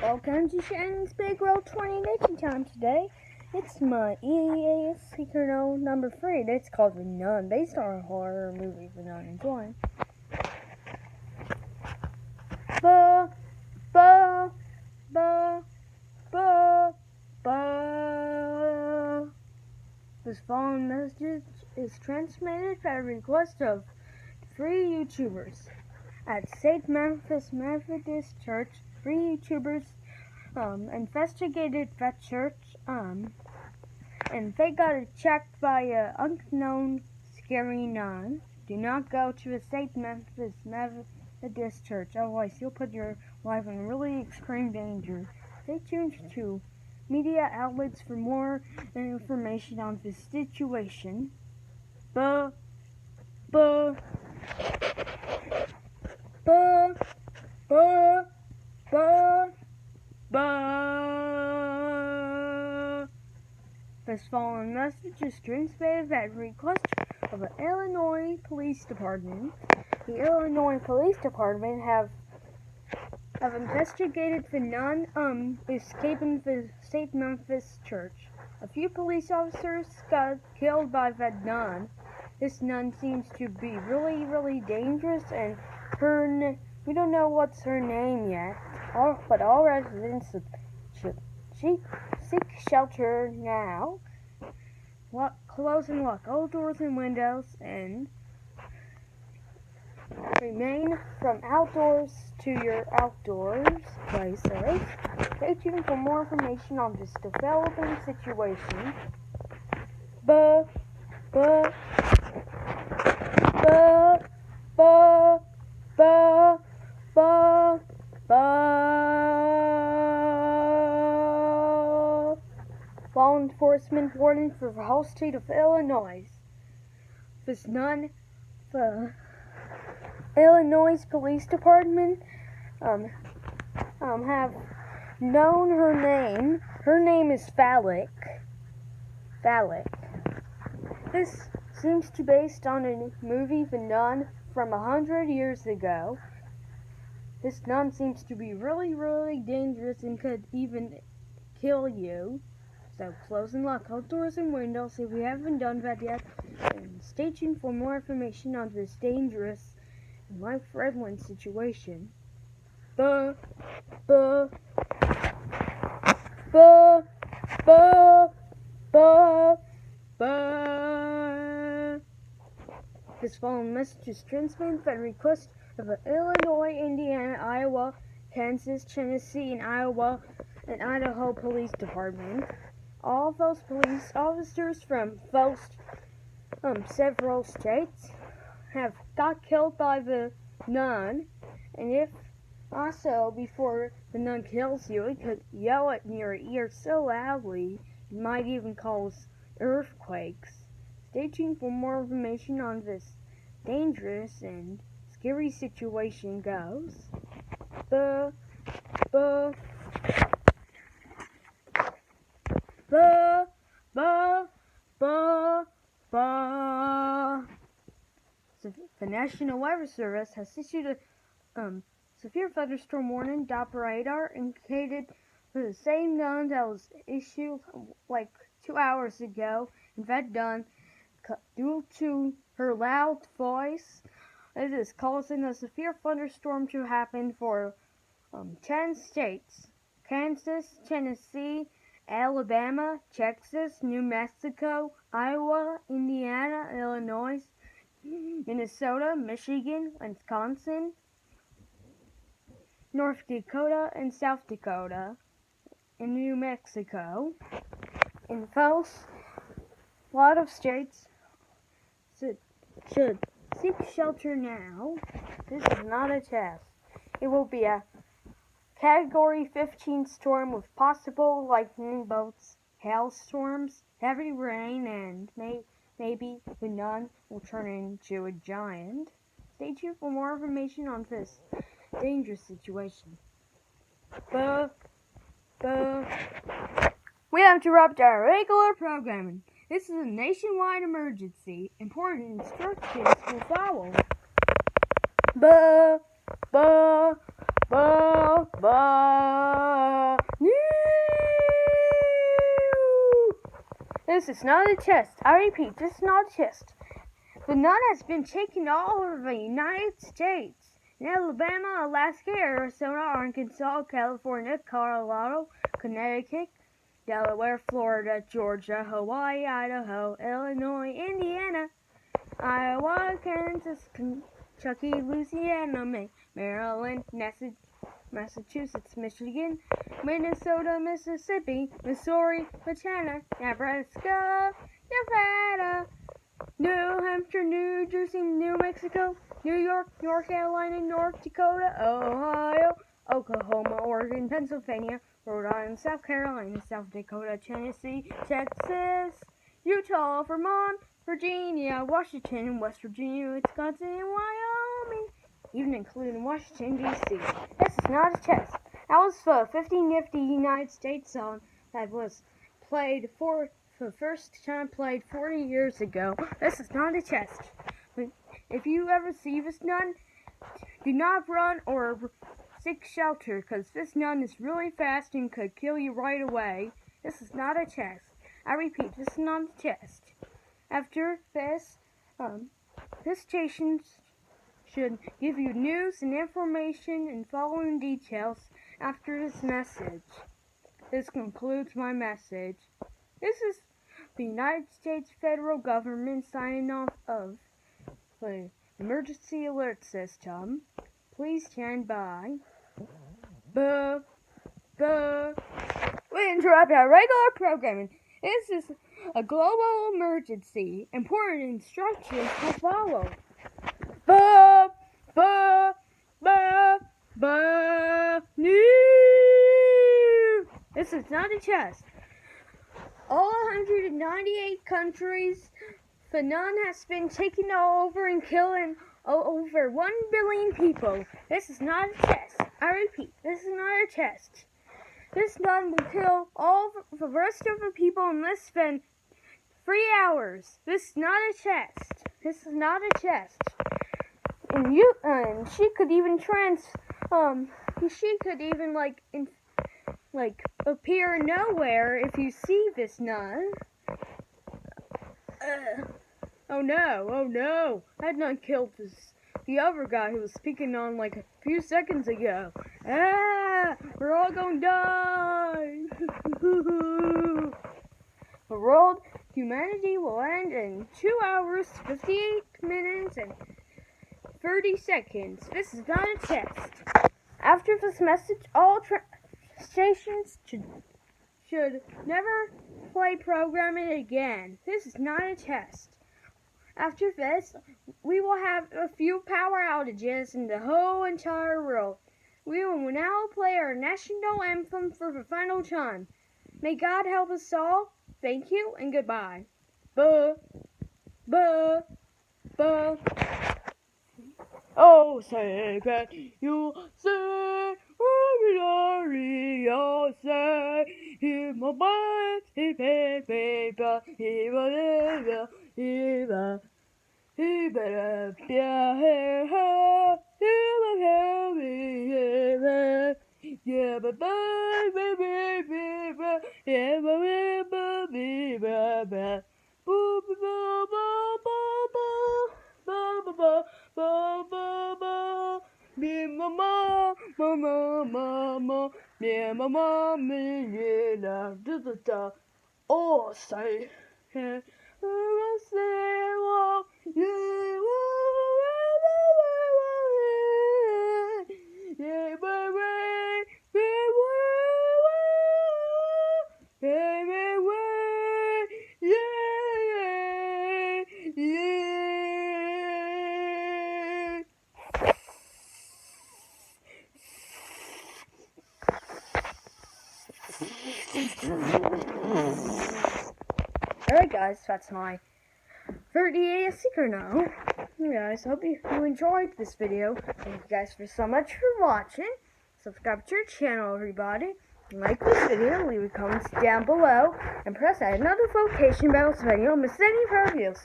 Welcome to Shannon's Big World 20 Time today. It's my EAS Scenario number 3. It's called The Nun, based on a horror movie, The Nun. Enjoy. Ba, ba, ba, ba, ba. This following message is transmitted by request of 3 YouTubers. At St. Memphis Methodist Church, 3 YouTubers investigated that church, and they got checked by an unknown scary nun. Do not go to a St. Memphis Methodist Church, otherwise you'll put your life in really extreme danger. Stay tuned to media outlets for more information on this situation. Ba, ba, ba, ba, ba, ba. This following message is transmitted at request of the Illinois Police Department. The Illinois Police Department have investigated the nun escaping the St. Memphis Church. A few police officers got killed by that nun. This nun seems to be really dangerous, and we don't know what's her name yet. But all residents seek shelter now. Close and lock all doors and windows, and remain from outdoors to your outdoors places. Stay tuned for more information on this developing situation. Ba, ba, ba, ba, ba, ba, ba. Law enforcement warning for the whole state of Illinois. This nun, the Illinois Police Department have known her name. Her name is Phallic. This seems to be based on a movie, The Nun, from 100 years ago. This nun seems to be really dangerous and could even kill you. So close and lock all doors and windows if you haven't done that yet. And stay tuned for more information on this dangerous and life-threatening situation. Ba, ba, ba, ba, ba, ba. This following message is transmitted by request of the Illinois, Indiana, Iowa, Kansas, Tennessee, and Idaho Police Department. All those police officers from those several states have got killed by the nun, and if also before the nun kills you, it could yell at your ear so loudly it might even cause earthquakes. Stay tuned for more information on this dangerous and scary situation goes. Ba, ba, ba, ba, ba, ba. So the National Weather Service has issued a severe thunderstorm warning. Doppler radar indicated the same nun that was issued like 2 hours ago. In fact, done due to her loud voice, it is causing a severe thunderstorm to happen for 10 states: Kansas, Tennessee, Alabama, Texas, New Mexico, Iowa, Indiana, Illinois, Minnesota, Michigan, Wisconsin, North Dakota, and South Dakota, and New Mexico. In those, a lot of states should seek shelter now. This is not a test. It will be a Category 15 storm with possible lightning bolts, hailstorms, heavy rain, and maybe the nun will turn into a giant. Stay tuned for more information on this dangerous situation. Ba, ba. We have interrupted our regular programming. This is a nationwide emergency. Important instructions will follow. Ba, ba, ba, ba. This is not a test. I repeat, this is not a test. The Nun has been taken all over the United States. In Alabama, Alaska, Arizona, Arkansas, California, Colorado, Connecticut, Delaware, Florida, Georgia, Hawaii, Idaho, Illinois, Indiana, Iowa, Kansas, Kentucky, Louisiana, Maryland, Massachusetts, Michigan, Minnesota, Mississippi, Missouri, Montana, Nebraska, Nevada, New Hampshire, New Jersey, New Mexico, New York, North Carolina, North Dakota, Ohio, Oklahoma, Oregon, Pennsylvania, Rhode Island, South Carolina, South Dakota, Tennessee, Texas, Utah, Vermont, Virginia, Washington, West Virginia, Wisconsin, and Wyoming, even including Washington, D.C. This is not a test. That was the 50 Nifty United States song that was played for the first time played 40 years ago. This is not a test. If you ever see this nun, do not run or seek shelter, because this nun is really fast and could kill you right away. This is not a test. I repeat, this is not a test. After this, this station should give you news and information and following details after this message. This concludes my message. This is the United States federal government signing off of the emergency alert system. Please stand by. We interrupt our regular programming. This is a global emergency. Important instructions to follow. This is not a test. All 198 countries, the Nun has been taking over and killing over 1 billion people. This is not a test. I repeat, this is not a test. This Nun will kill all the rest of the people in less than 3 hours. This is not a test. This is not a test. And she could even appear nowhere if you see this Nun. Oh no, that Nun killed the other guy who was speaking on like a few seconds ago. We're all gonna die. The world, humanity will end in 2 hours, 58 minutes, and 30 seconds. This is not a test. After this message, all stations should never play programming again. This is not a test. After this, we will have a few power outages in the whole entire world. We will now play our national anthem for the final time. May God help us all. Thank you and goodbye. Oh, say can you say, oh, say, hear my voice, he better yeah, but oh, say, Alright guys, that's my 30 EAS Secret now. Guys, hope you enjoyed this video. Thank you guys so much for watching. Subscribe to our channel, everybody. Like this video, leave your comments down below, and press that notification bell so that you don't miss any of our videos.